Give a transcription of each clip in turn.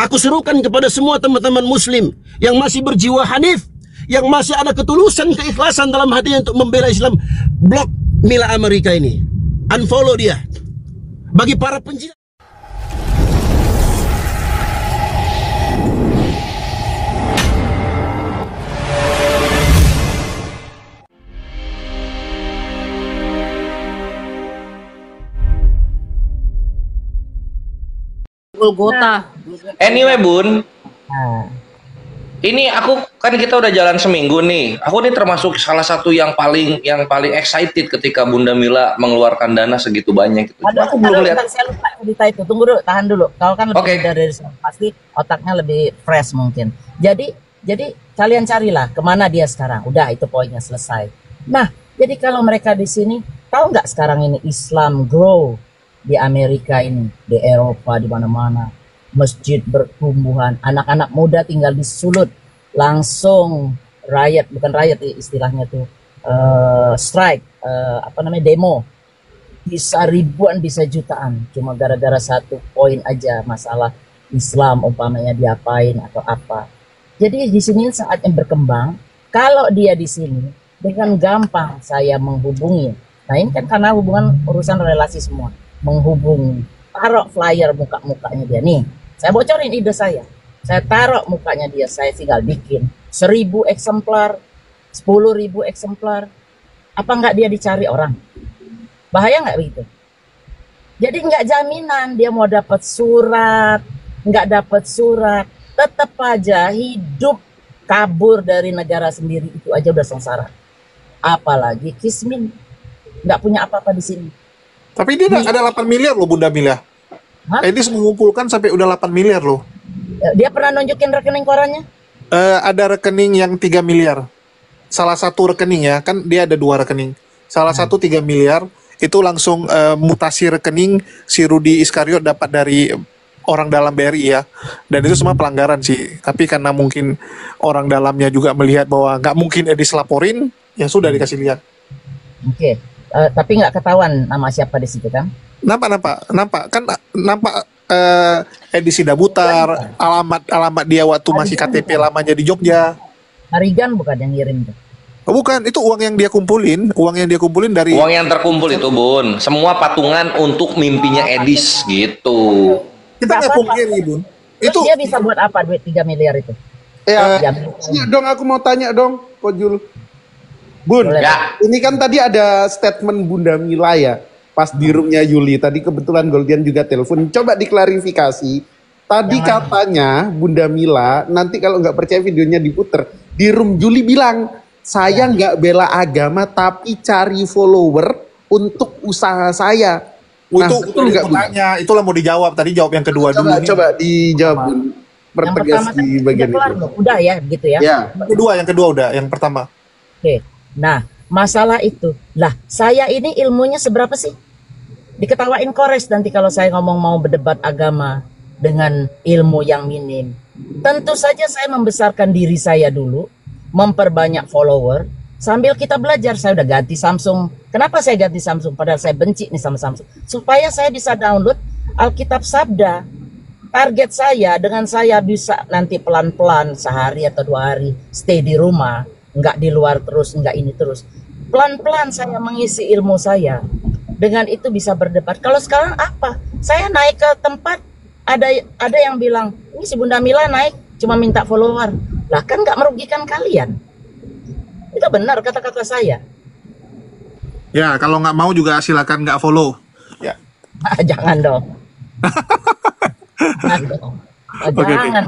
Aku serukan kepada semua teman-teman muslim yang masih berjiwa hanif, yang masih ada ketulusan, keikhlasan dalam hatinya untuk membela Islam, blok Mila Amerika ini, unfollow dia. Bagi para penjilat, Golgota. Anyway Bun, ini aku kan kita udah jalan seminggu nih. Aku nih termasuk salah satu yang paling excited ketika Bunda Mila mengeluarkan dana segitu banyak. Gitu. Aku belum lihat. Saya lupa cerita itu. Tunggu dulu, tahan dulu. Kau kan lebih dari pasti otaknya lebih fresh mungkin. Jadi kalian carilah kemana dia sekarang. Udah itu poinnya selesai. Nah, jadi kalau mereka di sini tahu nggak sekarang ini Islam grow di Amerika ini, di Eropa, di mana-mana, masjid bertumbuhan, anak-anak muda tinggal disulut, langsung riot, bukan riot istilahnya tuh, strike, demo, bisa ribuan, bisa jutaan, cuma gara-gara satu poin aja masalah Islam umpamanya diapain atau apa. Jadi di sini saatnya berkembang. Kalau dia di sini dengan gampang saya menghubungi. Nah ini kan karena hubungan urusan relasi semua. Menghubungi, taruh flyer mukanya dia nih, saya bocorin ide saya taruh mukanya dia, saya tinggal bikin 1000 eksemplar, 10.000 eksemplar, apa nggak dia dicari orang? Bahaya nggak begitu? Jadi nggak jaminan dia mau dapat surat, nggak dapat surat, tetap aja hidup kabur dari negara sendiri itu aja udah sengsara, apalagi Kismin nggak punya apa-apa di sini. Tapi dia ada 8 miliar loh Bunda Mila. Edis mengumpulkan sampai udah 8 miliar loh. Dia pernah nunjukin rekening korannya? Ada rekening yang 3 miliar. Salah satu rekening ya, kan dia ada 2 rekening. Salah satu 3 miliar, itu langsung mutasi rekening si Rudi Iskariot dapat dari orang dalam BRI ya. Dan itu semua pelanggaran sih. Tapi karena mungkin orang dalamnya juga melihat bahwa nggak mungkin Edis laporin, ya sudah dikasih lihat. Oke. Tapi nggak ketahuan nama siapa di situ kan? Nampak edisi Dabutar, alamat dia waktu masih KTP lamanya di Jogja. Harigan bukan yang ngirim tuh? Oh, bukan, itu uang yang dia kumpulin dari uang yang terkumpul itu Bun, semua patungan untuk mimpinya Edis gitu. Kita nggak pungkiri Bun. Itu dia bisa buat apa duit 3 miliar itu? Ya, dong aku mau tanya dong, Kojul. Bun, ya. Ini kan tadi ada statement Bunda Mila ya, pas di roomnya Yuli. Tadi kebetulan Goldian juga telepon. Coba diklarifikasi. Tadi katanya Bunda Mila, nanti kalau nggak percaya videonya diputer. Di room Yuli bilang, saya nggak bela agama tapi cari follower untuk usaha saya. Nah, itu nggak tanya, itulah mau dijawab. Tadi jawab yang kedua dulu. Coba dijawab Bun. Pertegas di bagian itu. Udah ya, gitu ya. Yang kedua udah, yang pertama. Oke. Nah, masalah itu. Lah, saya ini ilmunya seberapa sih? Diketawain kores nanti kalau saya ngomong mau berdebat agama dengan ilmu yang minim. Tentu saja saya membesarkan diri saya dulu, memperbanyak follower, sambil kita belajar. Saya udah ganti Samsung. Kenapa saya ganti Samsung? Padahal saya benci nih sama Samsung. Supaya saya bisa download Alkitab Sabda. Target saya, dengan saya bisa nanti pelan-pelan sehari atau 2 hari stay di rumah, nggak di luar terus, nggak ini terus. Pelan-pelan saya mengisi ilmu saya. Dengan itu bisa berdebat. Kalau sekarang apa? Saya naik ke tempat, ada yang bilang, ini si Bunda Mila naik cuma minta follower. Lah kan nggak merugikan kalian. Itu benar kata-kata saya. Ya, kalau nggak mau juga silakan nggak follow. Ya. Jangan dong. Jangan dong. Jangan.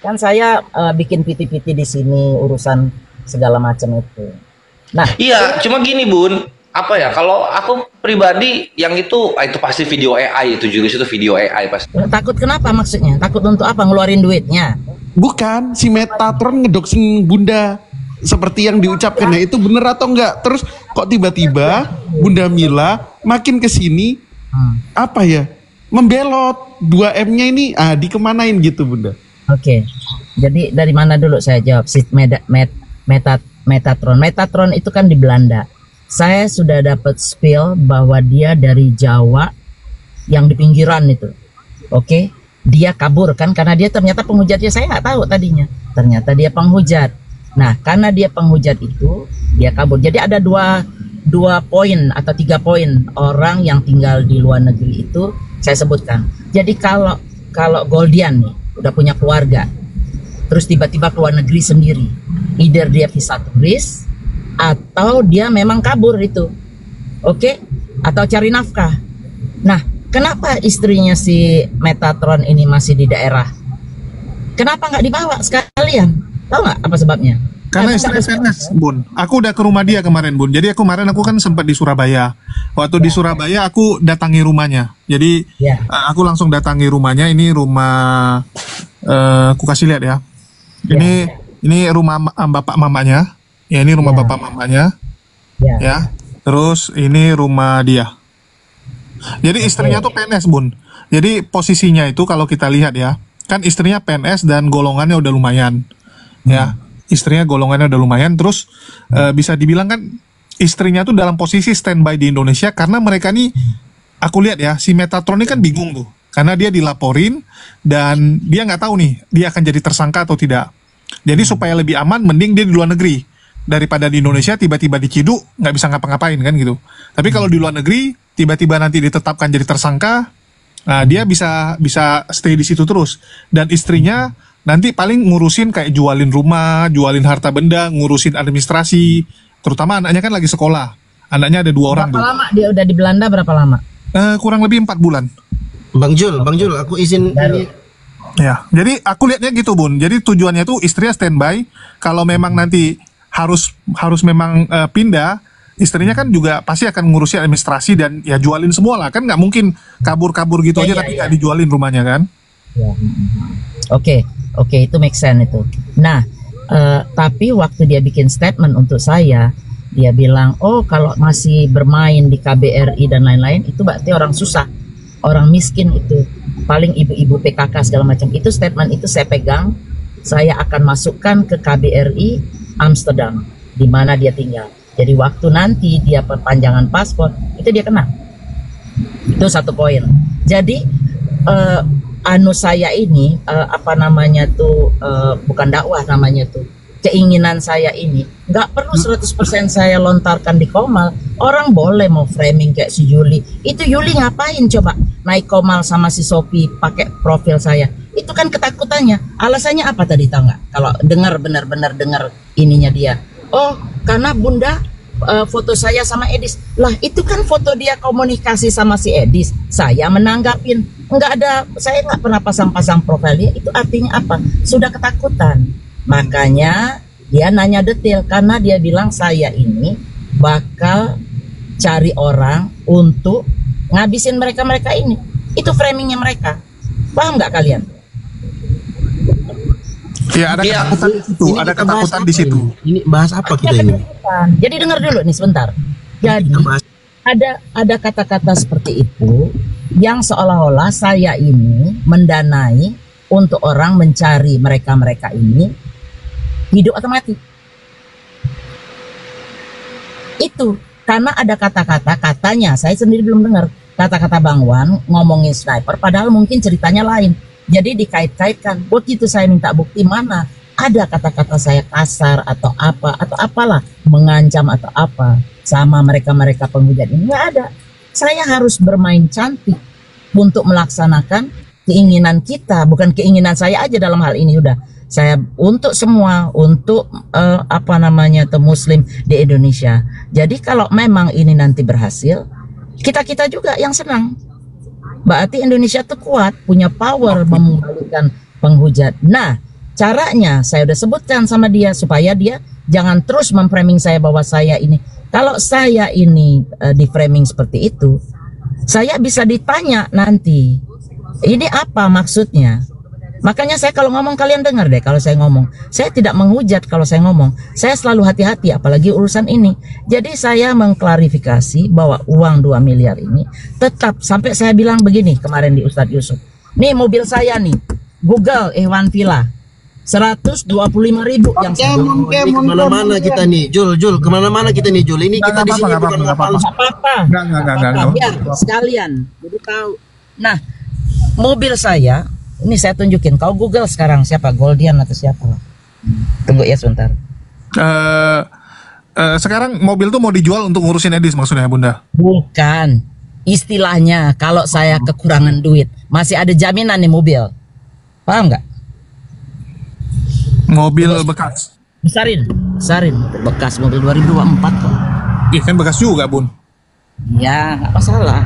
Kan saya bikin piti-piti di sini urusan segala macam itu. Nah, iya, cuma gini Bun, apa ya? Kalau aku pribadi yang itu pasti video AI, itu juga itu video AI pasti. Takut kenapa maksudnya? Takut untuk apa? Ngeluarin duitnya? Bukan, si Metatron ngedoxing Bunda seperti yang diucapkan. Nah, itu bener atau enggak? Terus kok tiba-tiba Bunda Mila makin kesini apa ya? Membelot 2M-nya ini dikemanain gitu Bunda? Oke. Jadi dari mana dulu saya jawab? Si Metatron. Metatron itu kan di Belanda. Saya sudah dapat spill bahwa dia dari Jawa yang di pinggiran itu. Oke. dia kabur kan, karena dia ternyata penghujatnya, saya nggak tahu tadinya, ternyata dia penghujat. Nah, karena dia penghujat itu, dia kabur. Jadi ada dua poin atau 3 poin orang yang tinggal di luar negeri itu saya sebutkan. Jadi kalau Goldian nih udah punya keluarga, terus tiba-tiba keluar negeri sendiri, either dia visa turis atau dia memang kabur itu, oke? Atau cari nafkah. Nah, kenapa istrinya si Metatron ini masih di daerah? Kenapa nggak dibawa sekalian? Tahu nggak apa sebabnya? Karena istri PNS, Bun. Aku udah ke rumah dia kemarin, Bun. Jadi kemarin aku kan sempat di Surabaya. Waktu di Surabaya aku datangi rumahnya. Jadi aku langsung datangi rumahnya. Ini rumah, aku kasih lihat ya. Ini rumah bapak mamanya. Ya, ini rumah bapak mamanya. Ya. Terus ini rumah dia. Jadi istrinya tuh PNS, Bun. Jadi posisinya itu kalau kita lihat ya, kan istrinya PNS dan golongannya udah lumayan. Ya, istrinya golongannya udah lumayan. Terus bisa dibilang kan istrinya tuh dalam posisi standby di Indonesia, karena mereka nih, aku lihat ya, si Metatron ini kan bingung tuh, karena dia dilaporin dan dia nggak tahu nih dia akan jadi tersangka atau tidak. Jadi supaya lebih aman, mending dia di luar negeri daripada di Indonesia tiba-tiba diciduk nggak bisa ngapa-ngapain kan gitu. Tapi kalau di luar negeri tiba-tiba nanti ditetapkan jadi tersangka, nah dia bisa stay di situ terus. Dan istrinya nanti paling ngurusin kayak jualin rumah, jualin harta benda, ngurusin administrasi. Terutama anaknya kan lagi sekolah. Anaknya ada 2 orang. Berapa lama dia udah di Belanda, berapa lama? Kurang lebih 4 bulan. Bang Jul, aku izin ini. Ya, jadi aku lihatnya gitu, Bun. Jadi tujuannya tuh istrinya standby. Kalau memang nanti harus memang pindah, istrinya kan juga pasti akan ngurusin administrasi dan ya jualin semua lah. Kan nggak mungkin kabur-kabur gitu aja tapi nggak dijualin rumahnya kan. Oke, itu make sense itu. Nah, tapi waktu dia bikin statement untuk saya, dia bilang, oh kalau masih bermain di KBRI dan lain-lain, itu berarti orang susah, orang miskin itu, paling ibu-ibu PKK segala macam. Itu statement itu saya pegang, saya akan masukkan ke KBRI Amsterdam, di mana dia tinggal. Jadi waktu nanti dia perpanjangan paspor, itu dia kena. Itu 1 poin. Jadi saya ini bukan dakwah namanya tuh, keinginan saya ini nggak perlu 100% saya lontarkan di Komal. Orang boleh mau framing kayak si Yuli. Itu Yuli ngapain coba naik Komal sama si Sophie pakai profil saya? Itu kan ketakutannya. Alasannya apa tadi, tahu nggak? Kalau benar-benar dengar ininya dia, oh karena Bunda foto saya sama Edis. Lah itu kan foto dia komunikasi sama si Edis, saya menanggapin. Saya nggak pernah pasang-pasang profilnya. Itu artinya apa? Sudah ketakutan. Makanya dia nanya detail, karena dia bilang saya ini bakal cari orang untuk ngabisin mereka ini. Itu framingnya mereka. Paham nggak kalian? Ya, ada ketakutan di situ. Ada ketakutan di situ. Ini bahas apa kita ini? Jadi dengar dulu nih sebentar. Jadi ada kata-kata seperti itu yang seolah-olah saya ini mendanai untuk orang mencari mereka ini hidup atau mati. Itu karena ada kata-kata, katanya saya sendiri belum dengar kata-kata Bang Wan ngomongin sniper, padahal mungkin ceritanya lain. Jadi dikait-kaitkan. Begitu saya minta bukti, mana ada kata-kata saya kasar atau apalah, mengancam atau apa sama mereka penghujat ini? Nggak ada. Saya harus bermain cantik untuk melaksanakan keinginan kita, bukan keinginan saya aja dalam hal ini. Udah, saya untuk semua, untuk Muslim di Indonesia. Jadi kalau memang ini nanti berhasil, kita juga yang senang. Berarti Indonesia tuh kuat, punya power membalikkan penghujat. Nah, caranya saya udah sebutkan sama dia supaya dia jangan terus memframing saya bahwa saya ini. Kalau saya ini di framing seperti itu, saya bisa ditanya nanti, ini apa maksudnya? Makanya saya kalau ngomong, kalian dengar deh kalau saya ngomong. Saya tidak menghujat kalau saya ngomong. Saya selalu hati-hati apalagi urusan ini. Jadi saya mengklarifikasi bahwa uang 2 miliar ini tetap, sampai saya bilang begini kemarin di Ustadz Yusuf. Nih mobil saya nih, Google Ehwan Villa. 125.000 yang kemana-mana kita nih, Jul, kemana-mana kita nih, Jul. Ini kita di sini bukan apa-apa. Biar sekalian, jadi tahu. Nah, mobil saya Ini saya tunjukin. Kau Google sekarang siapa? Goldian atau siapa? Tunggu ya sebentar. Sekarang mobil tuh mau dijual untuk ngurusin Edis maksudnya Bunda? Bukan. Istilahnya kalau saya kekurangan duit, masih ada jaminan nih mobil. Paham nggak? Mobil bekas. Besarin. Bekas mobil 2024 kok. Ih, kan bekas juga, Bun. Ya, nggak masalah.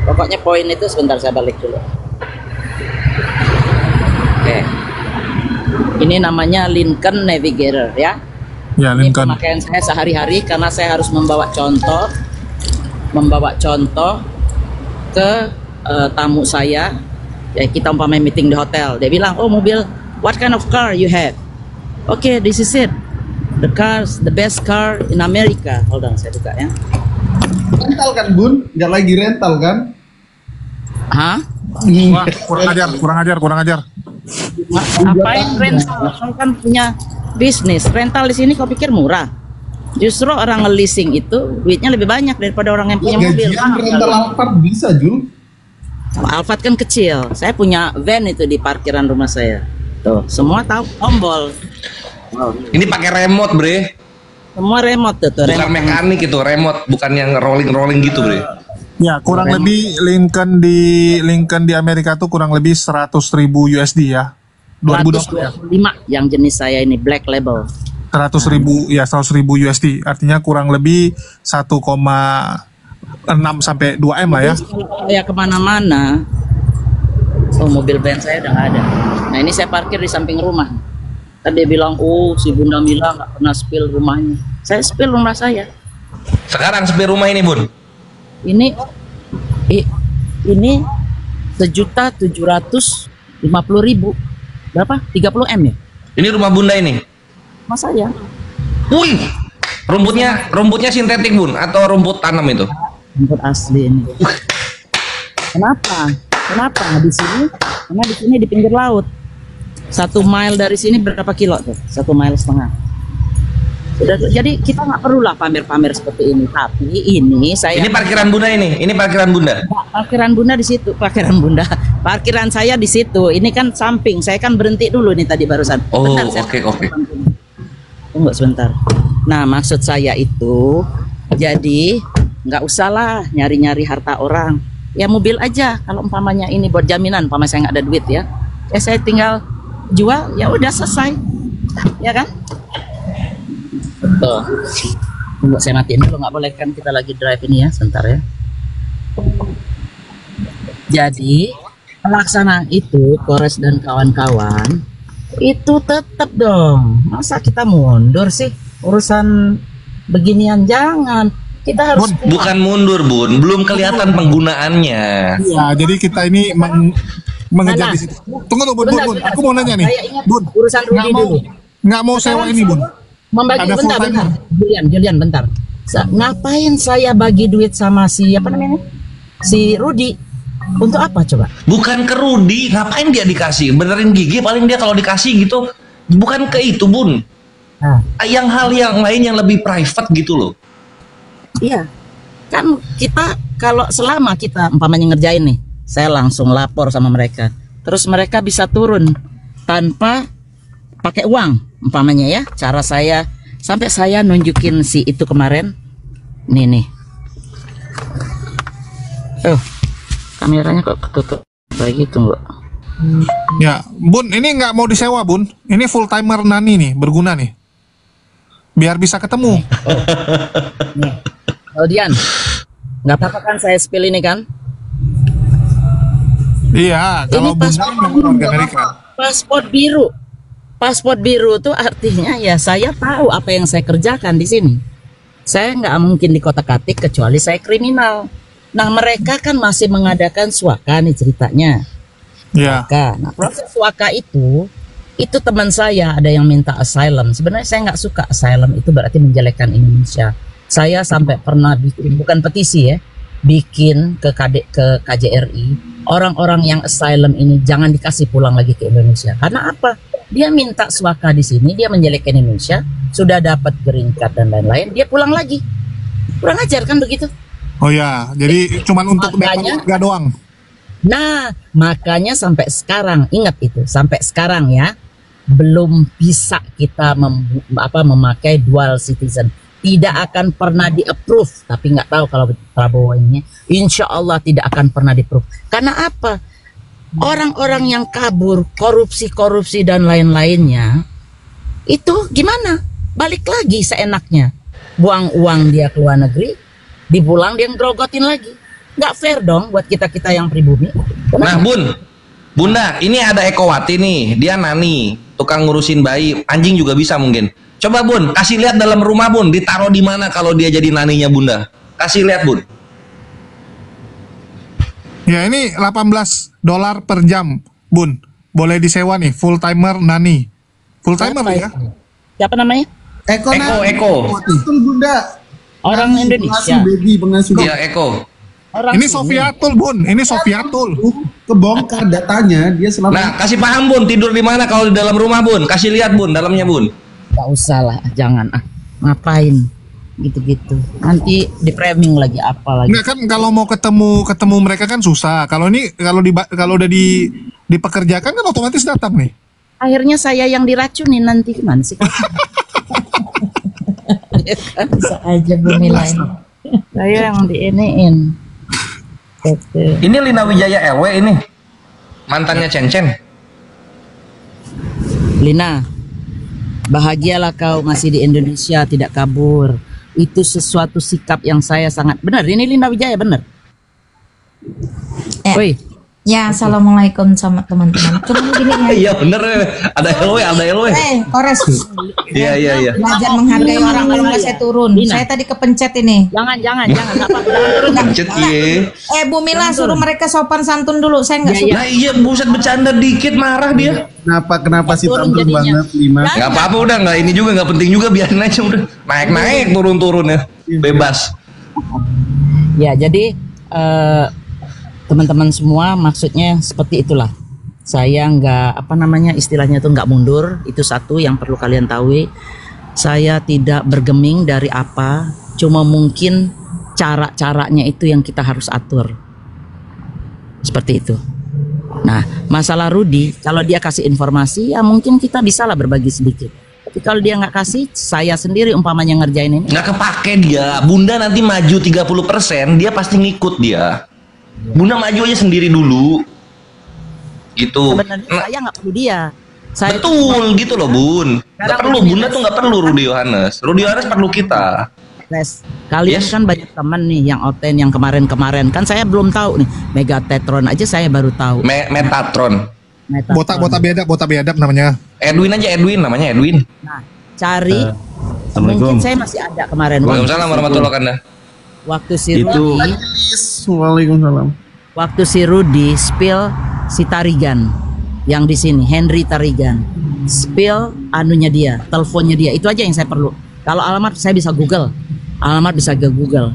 Pokoknya poin itu sebentar saya balik dulu. Oke. Ini namanya Lincoln Navigator ya. Ya, Ini Lincoln. pemakaian saya sehari-hari karena saya harus membawa contoh ke tamu saya. Ya, kita umpamanya meeting di hotel. Dia bilang, "Oh, mobil, what kind of car you have?" Oke, this is it. The best car in America. Hold on, saya buka ya. Rental kan Bun? Nggak lagi rental kan? Hah? Wah, kurang ajar. Ngapain rental? Kau kan punya bisnis. Rental di sini kau pikir murah? Justru orang nge-leasing itu duitnya lebih banyak daripada orang yang punya mobil. Gajian rental Alphard bisa, Jul. Alphard kan kecil. Saya punya van itu di parkiran rumah saya. Tuh, semua tahu tombol. Ini pakai remote, Bre. Semua remote tuh, Bukan remote. mekanik itu, remote, bukan yang rolling gitu, Bre. Ya, kurang lebih Lincoln di Amerika tuh kurang lebih 100.000 USD ya. 2020 125 yang jenis saya ini black label. 100.000 USD. Artinya kurang lebih 1,6 sampai 2 M lah ya. Terus kalau saya kemana-mana, mobil van saya udah nggak ada. Nah ini saya parkir di samping rumah. Tadi dia bilang, oh si Bunda Mila nggak pernah spill rumahnya. Saya spill rumah saya. Sekarang sepi rumah ini, Bun. Ini 1.750.000. Berapa? 30 M ya? Ini rumah Bunda ini. Mas saya. Wih, rumputnya sintetik, Bun, atau rumput tanam itu? Rumput asli ini. Kenapa? Di sini? Karena di sini di pinggir laut. 1 mile dari sini berapa kilo tuh? 1,5 mile. Jadi kita nggak perlulah pamer-pamer seperti ini. Tapi ini saya. Ini parkiran Bunda ini. Ini parkiran Bunda. Parkiran Bunda di situ. Parkiran saya di situ. Ini kan samping. Saya kan berhenti dulu nih tadi barusan. Oh, Bentar, oke. Tunggu sebentar. Nah, maksud saya itu, jadi nggak usahlah nyari-nyari harta orang. Ya mobil aja. Kalau umpamanya ini buat jaminan, umpamanya saya nggak ada duit ya saya tinggal jual, ya udah selesai, ya kan? Betul. Tunggu saya matiin dulu, nggak boleh kan kita lagi drive ini ya, sebentar ya. Jadi pelaksanaan itu, Kores dan kawan-kawan, itu tetap dong. Masa kita mundur sih urusan beginian? Jangan. Kita harus Bukan mundur, Bun. Belum kelihatan penggunaannya. Ya, jadi kita ini mengejar di situ. Tunggu, Bun. Aku mau nanya nih. Bun, urusan Rudi dulu. Nggak mau sewa ini, Bun. Membagi Ada bentar. full timer. Julian, bentar. Ngapain saya bagi duit sama si apa namanya? Si Rudi? Untuk apa coba? Bukan ke Rudi, ngapain dia dikasih? Benerin gigi paling dia kalau dikasih gitu. Bukan ke itu, Bun. Nah, Yang hal yang lain yang lebih private gitu loh. iya. Kan kita kalau selama kita umpamanya ngerjain nih, saya langsung lapor sama mereka. Terus mereka bisa turun tanpa pakai uang umpamanya ya. Cara saya sampai saya nunjukin si itu kemarin. Nih. Kameranya kok ketutup lagi, tunggu. Ya, Bun, ini nggak mau disewa, Bun. Ini full timer Nani nih, berguna nih. Biar bisa ketemu. Nih, Goldian, nggak apa-apa kan saya spill ini kan? Iya, kalau Ini Bunda kan memang warga Amerika. Paspor biru tuh artinya ya saya tahu apa yang saya kerjakan di sini. Saya nggak mungkin dikotak-katik kecuali saya kriminal. Nah mereka kan masih mengadakan suaka nih ceritanya. Iya. Nah proses suaka itu teman saya ada yang minta asylum. Sebenarnya saya nggak suka asylum, itu berarti menjelekkan Indonesia. Saya sampai pernah bikin, bukan petisi ya, bikin ke KJRI, orang-orang yang asylum ini jangan dikasih pulang lagi ke Indonesia. Karena apa? Dia minta suaka di sini, dia menjelekkan Indonesia, sudah dapat green card dan lain-lain, dia pulang lagi. Kurang ajar kan begitu? Oh ya, jadi cuman untuk dapat Makanya- warga doang. Nah, makanya sampai sekarang, ingat itu, sampai sekarang ya, belum bisa kita memakai dual citizen. Tidak akan pernah di-approve, tapi nggak tahu kalau Prabowo ini, insya Allah tidak akan pernah di-approve. Karena apa? Orang-orang yang kabur, korupsi dan lain-lainnya, itu gimana? Balik lagi seenaknya. Buang uang dia ke luar negeri, dipulang dia ngerogotin lagi. Nggak fair dong buat kita-kita yang pribumi. Nah Bunda, ini ada Ekowati nih, dia nani, tukang ngurusin bayi, anjing juga bisa mungkin. Coba Bun, kasih lihat dalam rumah Bun, ditaruh di mana kalau dia jadi naninya Bunda. Kasih lihat Bun. Ya ini $18 per jam, Bun. Boleh disewa nih, full timer nani. Full timer ya. Siapa namanya? Eko. Betul Bunda. Orang Indonesia. Iya Eko. Orang ini Sofiatul Bun, ini Sofiatul. Kebongkar datanya, dia selama. Nah, kasih paham Bun, tidur di mana kalau di dalam rumah Bun? Kasih lihat Bun, dalamnya Bun. Gak usah lah, jangan ngapain gitu-gitu. Nanti di framing lagi apa lagi. Enggak kan kalau mau ketemu mereka kan susah. Kalau ini kalau udah dipekerjakan kan otomatis datang nih. Akhirnya saya yang diracunin nanti gimana sih? Bisa aja bumi lain. Saya yang diiniin. Ini Lina Wijaya LW ini. Mantannya Cen. Lina, bahagialah kau masih di Indonesia, tidak kabur. Itu sesuatu sikap yang saya sangat benar. Ini Lina Wijaya benar. Woi. Ya, assalamualaikum sama teman-teman. Cuma gini ya. Iya bener, ada LW. Kores. Iya. Belajar menghargai orang kalau nggak saya turun. Lina. Saya tadi kepencet ini. Jangan apa turun. Pencet iya. Bu Mila suruh mereka sopan santun dulu. Saya nggak suka. Nah iya, buset bercanda dikit marah dia. Kenapa sih Turun tampil jadinya. banget Lima? Nggak apa-apa udah, nggak ini juga nggak penting juga, biarin aja udah. Naik turun ya, bebas. Ya, jadi teman-teman semua, maksudnya seperti itulah. Saya nggak istilahnya itu nggak mundur. Itu satu yang perlu kalian tahu. Saya tidak bergeming dari apa, cuma mungkin cara-caranya itu yang kita harus atur. Seperti itu. Nah, masalah Rudi, kalau dia kasih informasi, ya mungkin kita bisa lah berbagi sedikit. Tapi kalau dia nggak kasih, saya sendiri umpamanya ngerjain ini. Nggak kepake dia. Bunda nanti maju 30%, dia pasti ngikut dia. Bunda maju aja sendiri dulu. Gitu. Sebenarnya saya nggak perlu dia. Saya betul gitu loh Bun. Nggak perlu, Bunda tuh nggak perlu Rudy Yohanes. Rudy Yohanes perlu kita. Kalian kan banyak teman nih yang Oten yang kemarin kan saya belum tahu nih. Megatetron aja saya baru tahu. Metatron. Botak biadab namanya. Edwin aja, namanya Edwin. Nah, cari. Mungkin saya masih ada kemarin. Waalaikumsalam warahmatullahi wabarakatuh. Waktu si Rudi. Waalaikumsalam. Waktu si Rudi spill si Tarigan yang di sini, Henry Tarigan. Spill anunya dia, teleponnya dia. Itu aja yang saya perlu. Kalau alamat saya bisa Google. Alamat bisa ke Google.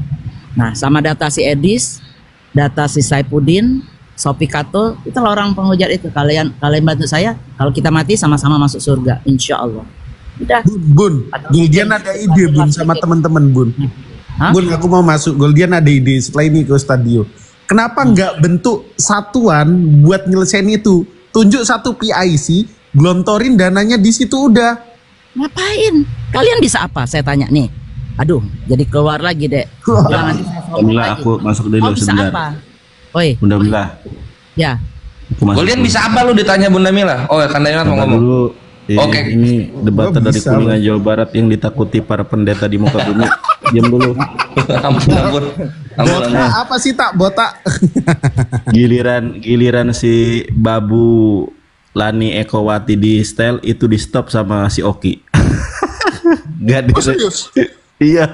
Nah, sama data si Edis, data si Saipudin, Sopi Kato, itulah orang penghujat itu. Kalian bantu saya. Kalau kita mati sama-sama masuk surga, insya Allah. Udah. Bun, Goldian ada ide Bun sama teman-teman Bun. Bun, aku mau masuk. Goldian ada ide setelah ini ke Stadio. Kenapa nggak bentuk satuan buat nyelesain itu? Tunjuk satu PIC, gelontorin dananya di situ udah. Ngapain? Kalian bisa apa? Saya tanya nih. Aduh, jadi keluar lagi dek. Alhamdulillah aku masuk dulu sebentar. Apa? Oi. Bunda Mila. Ya. Goldian bisa apa lu ditanya Bunda Mila? Oh, Kandaimat mau ngomong. Dulu. Oke. Ini debat dari Kuningan Jawa Barat yang ditakuti para pendeta di muka bumi. Diam dulu. Ampun. Apa sih tak botak? Giliran si Babu Lani Ekowati di style itu di stop sama si Oki. Gak di serius. Iya,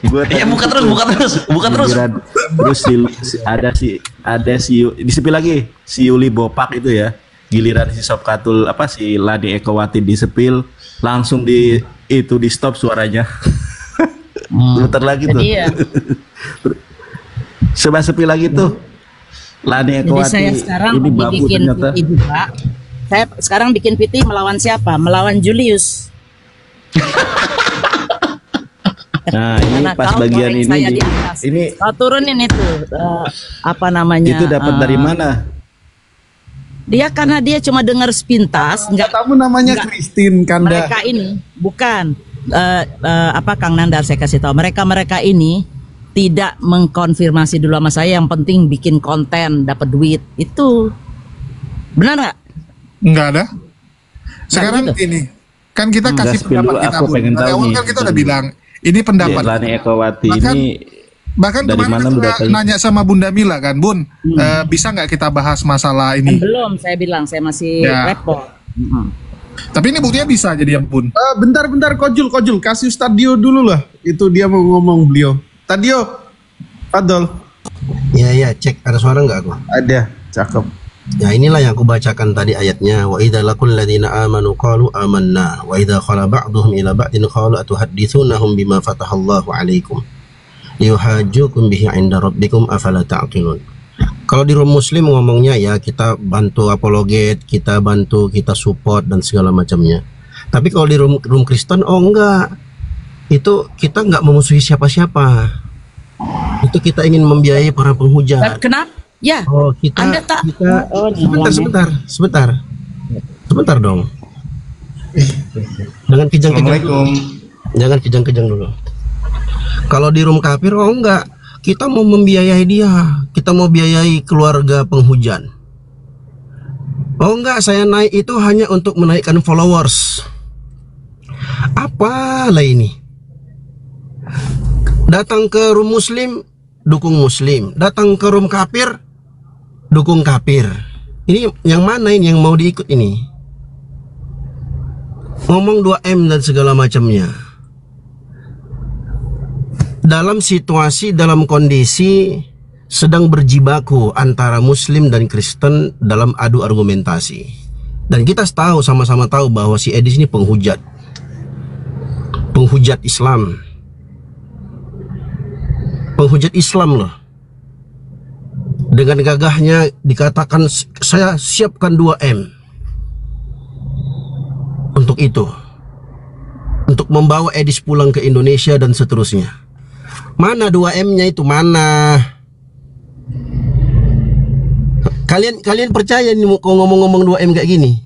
buka terus. Giliran, terus ada si disepil lagi si Yuli Bopak itu ya. Giliran si Sopkatul si Lani Ekowati disepil, langsung di stop suaranya. Bentar lagi tuh. Iya. Coba sepil lagi tuh. Lani Ekowati. Jadi saya sekarang ini babu bikin ternyata. PT juga. Saya sekarang bikin PT melawan siapa? Melawan Julius. Nah, ini pas bagian ini kau turunin itu apa namanya? Itu dapat dari mana? Dia karena dia cuma dengar sepintas, Kamu namanya Christine Kanda. Mereka ini bukan Kang Nandar, saya kasih tahu. Mereka ini tidak mengkonfirmasi dulu sama saya, yang penting bikin konten, dapat duit. Itu benar nggak? Nggak ada. Sekarang gitu. ini kan kita kasih Gas dulu, pendapat kita. aku pengen tahu nih. Kan kita udah bilang ini pendapat. Lani Ekowati Bahkan- ini Bahkan dari kemarin mana kita datanya? nanya sama Bunda Mila kan, Bun, bisa nggak kita bahas masalah ini? Belum, saya bilang saya masih Ya. repot. Tapi ini buktinya bisa jadi yang Bun. Bentar Kojul, kasih Stadio dulu lah. Itu dia mau ngomong beliau. Stadio, Fadol. Ya, cek ada suara nggak aku? Ada, cakep. Ya, inilah yang aku bacakan tadi ayatnya. Wa idza laqul ladzina amanu qalu amanna wa idza khala ba'dhum ila ba'din qalu atuhaddithunahum bima fatahallahu 'alaikum liyuhajjukum bihi 'inda rabbikum afala ta'qilun. Kalau di room muslim ngomongnya ya kita bantu apologet, kita bantu, kita support dan segala macamnya. Tapi kalau di room Kristen enggak. Itu kita enggak memusuhi siapa-siapa. Itu kita ingin membiayai para penghujat. Kenapa? Ya. Oh, kita sebentar dong. Jangan kejang-kejang dulu. Kalau di room kafir enggak, kita mau membiayai dia, kita mau biayai keluarga penghujan. Oh enggak, saya naik itu hanya untuk menaikkan followers. Apalah ini? Datang ke room muslim, dukung muslim. Datang ke room kafir, dukung kafir. Ini yang mana ini yang mau diikut ini? Ngomong 2M dan segala macamnya. Dalam situasi, dalam kondisi sedang berjibaku antara muslim dan Kristen dalam adu argumentasi. Dan kita tahu, sama-sama tahu bahwa si Edis ini penghujat Islam. Penghujat Islam loh. Dengan gagahnya dikatakan saya siapkan 2M untuk itu, untuk membawa Edis pulang ke Indonesia dan seterusnya. Mana 2M-nya itu, mana? Kalian percaya nih kalau ngomong-ngomong 2M kayak gini?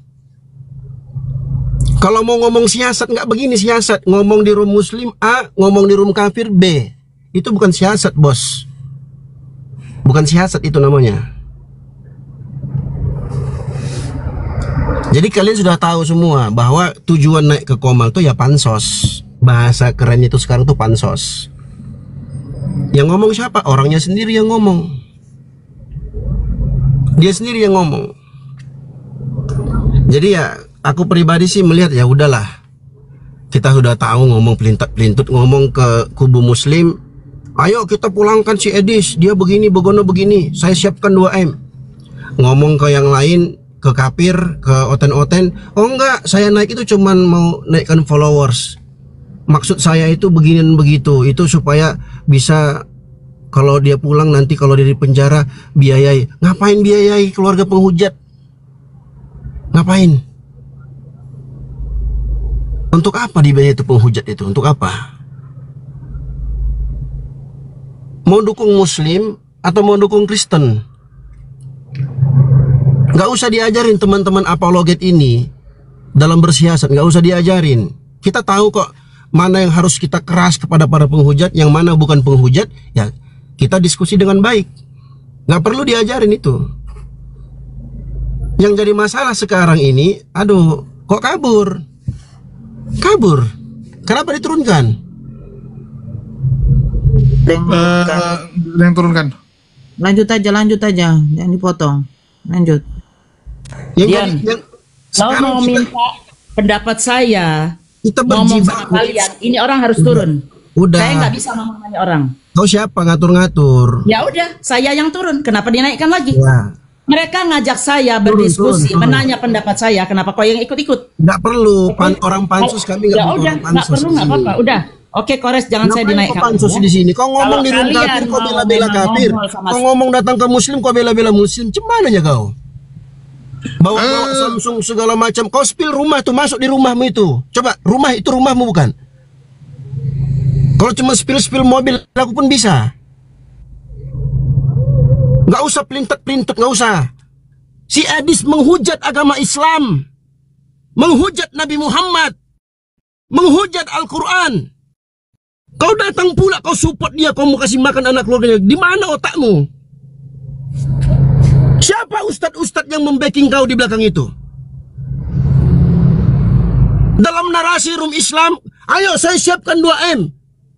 Kalau mau ngomong siasat nggak begini siasat. Ngomong di room muslim A, ngomong di room kafir B. Itu bukan siasat, bos. Bukan siasat itu namanya. Jadi kalian sudah tahu semua bahwa tujuan naik ke Komal itu ya pansos. Bahasa kerennya itu sekarang tuh pansos. Yang ngomong siapa? Orangnya sendiri yang ngomong. Dia sendiri yang ngomong. Jadi ya aku pribadi sih melihat ya udahlah. Kita sudah tahu ngomong pelintut ngomong ke kubu muslim. Ayo kita pulangkan si Edis. Dia begini, begono begini. Saya siapkan 2M. Ngomong ke yang lain, ke kafir, ke oten-oten. Oh enggak, saya naik itu cuman mau naikkan followers. Maksud saya itu begini dan begitu. Itu supaya bisa kalau dia pulang nanti kalau dia di penjara biayai. Ngapain biayai keluarga penghujat? Ngapain? Untuk apa dibiayai itu penghujat itu? Untuk apa? Mau dukung muslim atau mau dukung Kristen? Gak usah diajarin teman-teman apologet ini dalam bersiasat. Gak usah diajarin. Kita tahu kok mana yang harus kita keras kepada para penghujat, yang mana bukan penghujat. Ya kita diskusi dengan baik. Gak perlu diajarin itu. Yang jadi masalah sekarang ini, aduh, kok kabur? Kenapa diturunkan? Yang turunkan. Lanjut aja, jangan dipotong. Lanjut. Dian, kalau mau minta pendapat saya, kita ngomong sama kalian, ini orang harus turun. Udah. Saya nggak bisa ngomong-ngomongin orang. Kau siapa ngatur-ngatur? Ya udah, saya yang turun. Kenapa dinaikkan lagi? Ya. Mereka ngajak saya berdiskusi, turun. menanya pendapat saya. Kenapa kau yang ikut-ikut? Nggak perlu. Orang pansus kami nggak Ya butuh udah, orang nggak pansus. perlu, nggak apa-apa. Udah. Oke, Kores, jangan saya dinaikkan. Kau pansus ya. di sini. Kau ngomong Kalau di room kalian kafir, kau mau bela-bela memang kafir. ngobrol sama Kau ngomong datang ke muslim, kau bela-bela muslim. Cemana aja kau? Bawa Samsung segala macam. Kau spill rumah tuh, masuk di rumahmu itu. Coba, rumah itu rumahmu bukan? Kalau cuma spill mobil, aku pun bisa. Nggak usah pelintet, nggak usah. Si Edis menghujat agama Islam, menghujat Nabi Muhammad, menghujat Al-Quran. Kau datang pula, kau support dia, kau mau kasih makan anak keluarganya. Di mana otakmu? Siapa ustadz-ustadz yang membacking kau di belakang itu? Dalam narasi room Islam, ayo saya siapkan 2M.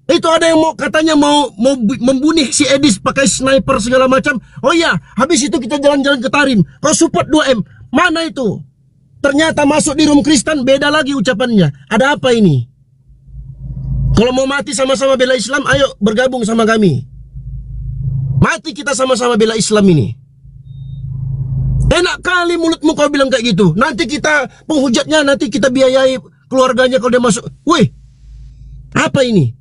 Itu ada yang mau katanya mau membunuh si Edis pakai sniper segala macam. Oh iya, habis itu kita jalan-jalan ke Tarim. Kau support 2M. Mana itu? Ternyata masuk di room Kristen beda lagi ucapannya. Ada apa ini? Kalau mau mati sama-sama bela Islam, ayo bergabung sama kami. Mati kita sama-sama bela Islam ini. Enak kali mulutmu kau bilang kayak gitu. Nanti kita penghujatnya, nanti kita biayai keluarganya kalau dia masuk. Wih, apa ini?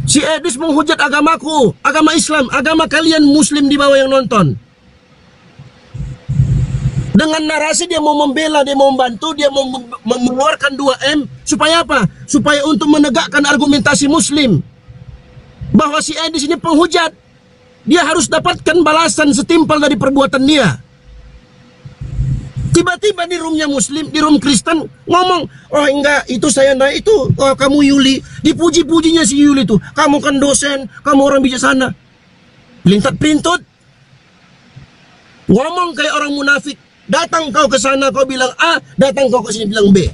Si Edis menghujat agamaku, agama Islam, agama kalian Muslim di bawah yang nonton. Dengan narasi dia mau membela, dia mau membantu, dia mau mengeluarkan 2M. Supaya apa? Supaya untuk menegakkan argumentasi Muslim. Bahwa si Edis ini penghujat. Dia harus dapatkan balasan setimpal dari perbuatan dia. Tiba-tiba di roomnya Muslim, di room Kristen ngomong, oh enggak, itu saya naik, itu oh, kamu Yuli. Dipuji-pujinya si Yuli itu. Kamu kan dosen, kamu orang bijaksana. Pelintat-pelintut. Ngomong kayak orang munafik. Datang kau ke sana, kau bilang A, datang kau ke sini bilang B.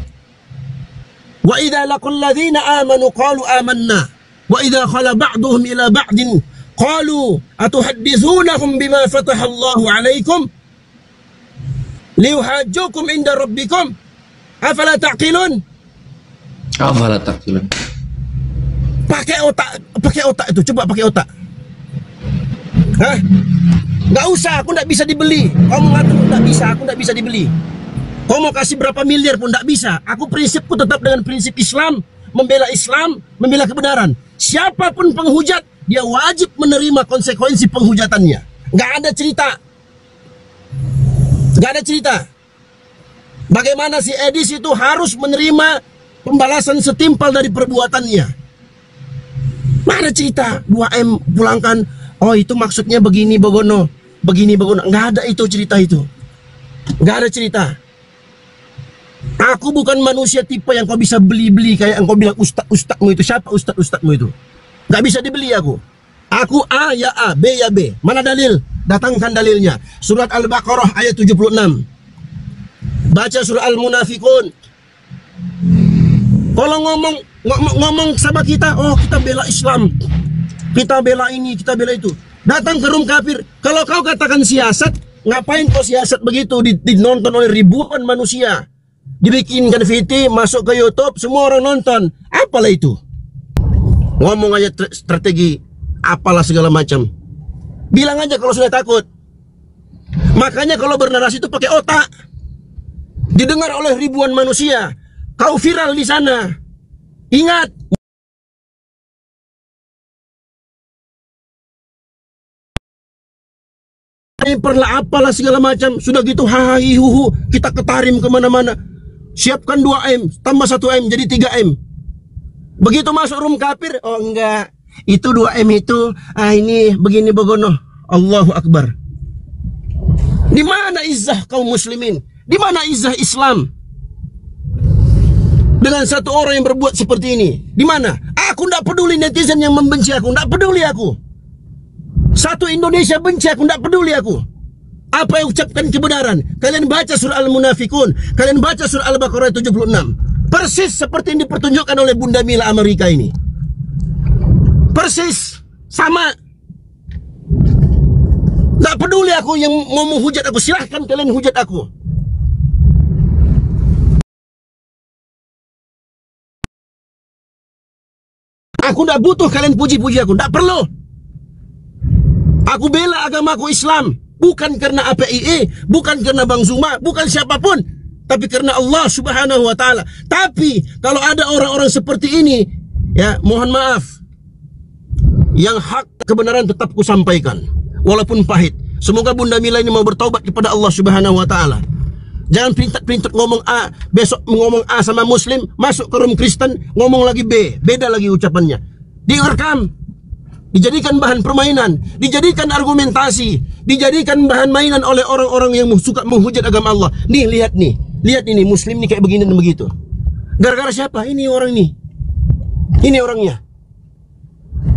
Wa idza laqul ladzina amanu qalu amanna. Wa idza khala ba'duhum ila ba'din qalu atuhaddithunahum bima fataha Allahu 'alaikum liuhajjukum inda rabbikum afala taqilun. Afala taqilun. Pakai otak itu, coba pakai otak. Hah? Nggak usah, aku nggak bisa dibeli. Kamu ngatur nggak bisa, aku nggak bisa dibeli. Kau mau kasih berapa miliar pun nggak bisa. Aku prinsipku tetap dengan prinsip Islam, membela kebenaran. Siapapun penghujat, dia wajib menerima konsekuensi penghujatannya. Nggak ada cerita. Nggak ada cerita. Bagaimana si Edis itu harus menerima pembalasan setimpal dari perbuatannya. Mana cerita 2M pulangkan. Oh itu maksudnya begini Bogono, begini Bogono. Nggak ada itu cerita itu. Nggak ada cerita. Aku bukan manusia tipe yang kau bisa beli-beli kayak yang kau bilang ustadz-ustadzmu itu. Siapa ustadz-ustadzmu itu? Nggak bisa dibeli aku. Aku A ya A, B ya B. Mana dalil? Datangkan dalilnya. Surat Al-Baqarah ayat 76. Baca surah Al-Munafikun. Kalau ngomong sama kita, oh kita bela Islam. Kita bela ini, kita bela itu. Datang ke room kafir. Kalau kau katakan siasat, ngapain kau siasat begitu? Dinonton oleh ribuan manusia. Dibikinkan VT, masuk ke YouTube, semua orang nonton. Apalah itu? Ngomong aja strategi, apalah segala macam. Bilang aja kalau sudah takut. Makanya kalau bernarasi itu pakai otak. Didengar oleh ribuan manusia. Kau viral di sana. Ingat. Perlah apalah segala macam. Sudah gitu hahi huhu. Kita ketarim kemana-mana. Siapkan 2M. Tambah 1M jadi 3M. Begitu masuk room kafir. Oh enggak. Itu 2M itu. Ini begini Bogono. Allahu Akbar. Di mana izzah kaum muslimin? Di mana izzah Islam? Dengan satu orang yang berbuat seperti ini. Di mana? Aku tidak peduli netizen yang membenci aku. Tidak peduli aku. Satu Indonesia benci aku, tidak peduli aku. Apa yang ucapkan kebenaran. Kalian baca surah Al-Munafikun. Kalian baca surah Al-Baqarah 76. Persis seperti yang dipertunjukkan oleh Bunda Mila Amerika ini. Persis. Sama. Tidak peduli aku yang mau menghujat aku. Silahkan kalian hujat aku. Aku tidak butuh kalian puji-puji aku. Tidak perlu. Aku bela agamaku Islam. Bukan karena APIE, bukan karena Bang Zuma, bukan siapapun. Tapi karena Allah Subhanahu wa ta'ala. Tapi kalau ada orang-orang seperti ini, ya mohon maaf. Yang hak kebenaran tetap kusampaikan. Walaupun pahit. Semoga Bunda Mila ini mau bertaubat kepada Allah Subhanahu wa ta'ala. Jangan pelintat-pelintat ngomong A, besok ngomong A sama Muslim, masuk ke room Kristen, ngomong lagi B. Beda lagi ucapannya. Direkam. dijadikan bahan permainan, dijadikan argumentasi, dijadikan bahan mainan oleh orang-orang yang suka menghujat agama Allah. Nih, lihat ini Muslim nih kayak begini dan begitu. Gara-gara siapa? Ini orang ini. Ini orangnya.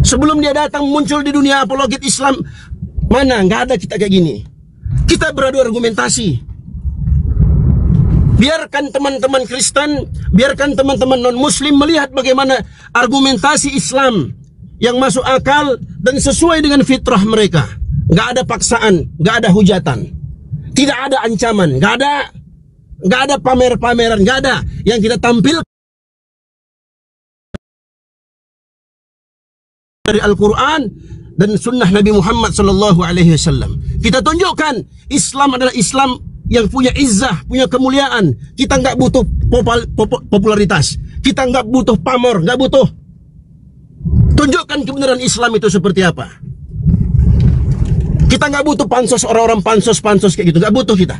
Sebelum dia datang muncul di dunia apologet Islam, mana nggak ada kita kayak gini. Kita beradu argumentasi. Biarkan teman-teman Kristen, biarkan teman-teman non-Muslim melihat bagaimana argumentasi Islam yang masuk akal dan sesuai dengan fitrah mereka. Nggak ada paksaan, nggak ada hujatan, tidak ada ancaman, nggak ada pamer-pameran, nggak ada. Yang kita tampil dari Al-Quran dan Sunnah Nabi Muhammad SAW. Kita tunjukkan Islam adalah Islam yang punya izzah, punya kemuliaan. Kita nggak butuh popularitas, kita nggak butuh pamor, nggak butuh. Tunjukkan kebenaran Islam itu seperti apa. Kita nggak butuh pansos, orang-orang pansos kayak gitu, nggak butuh kita.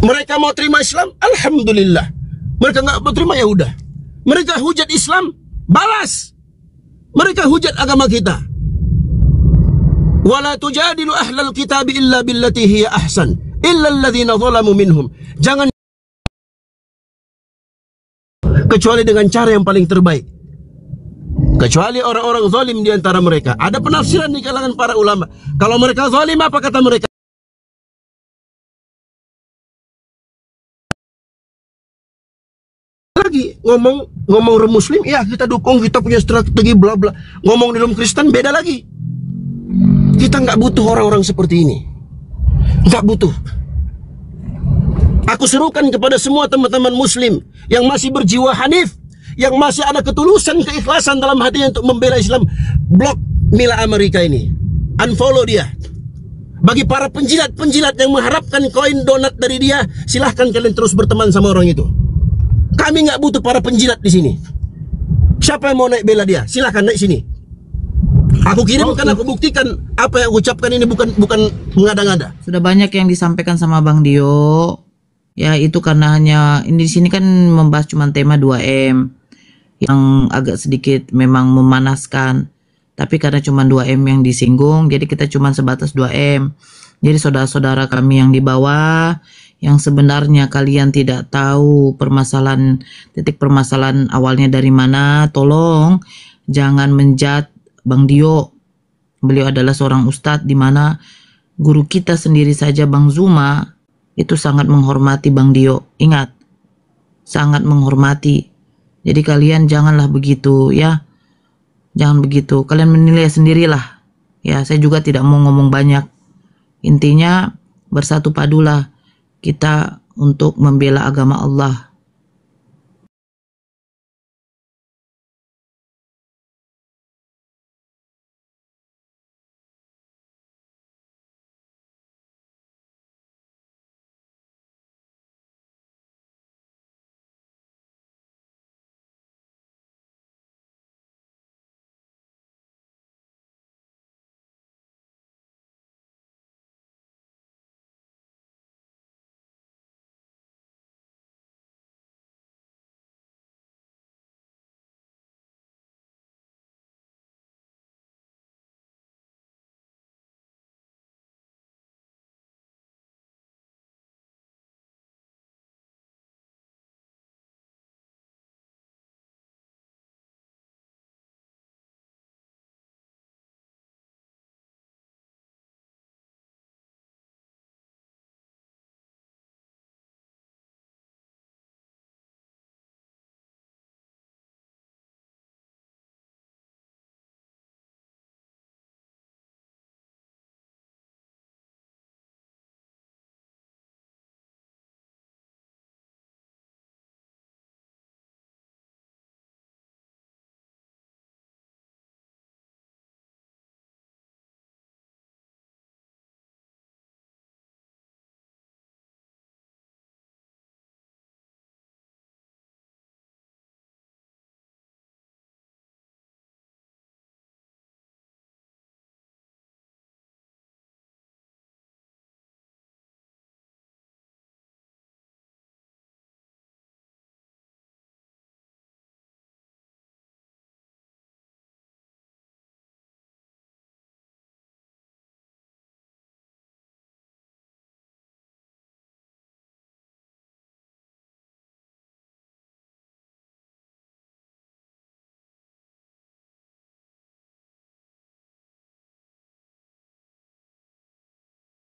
Mereka mau terima Islam, alhamdulillah. Mereka nggak mau terima, ya udah. Mereka hujat Islam, balas. Mereka hujat agama kita. Wala tujadilu ahlal kitab illa billati hiya ahsan illa alladhina zalamu minhum. Jangan kecuali dengan cara yang paling terbaik. Kecuali orang-orang zalim di antara mereka. Ada penafsiran di kalangan para ulama. Kalau mereka zalim, apa kata mereka? Lagi ngomong Muslim, ya kita dukung, kita punya strategi bla bla. Ngomong di dalam Kristen beda lagi. Kita nggak butuh orang-orang seperti ini, nggak butuh. Aku serukan kepada semua teman-teman Muslim yang masih berjiwa hanif, yang masih ada ketulusan, keikhlasan dalam hatinya untuk membela Islam, blok Mila Amerika ini, unfollow dia. Bagi para penjilat-penjilat yang mengharapkan koin donat dari dia, silahkan kalian terus berteman sama orang itu. Kami nggak butuh para penjilat di sini. Siapa yang mau naik bela dia, silahkan naik sini. Aku kirimkan, aku buktikan apa yang aku ucapkan ini bukan mengada-ngada. Sudah banyak yang disampaikan sama Bang Dio. Ya itu karena hanya ini di sini kan membahas cuma tema 2M yang agak sedikit memang memanaskan. Tapi karena cuma 2M yang disinggung, jadi kita cuma sebatas 2M. Jadi saudara-saudara kami yang di bawah, yang sebenarnya kalian tidak tahu titik permasalahan awalnya dari mana, tolong jangan menjat Bang Dio. Beliau adalah seorang ustadz di mana guru kita sendiri saja Bang Zuma itu sangat menghormati Bang Dio. Ingat, sangat menghormati. Jadi kalian janganlah begitu ya. Jangan begitu. Kalian menilai sendirilah. Ya, saya juga tidak mau ngomong banyak. Intinya bersatu padulah kita untuk membela agama Allah.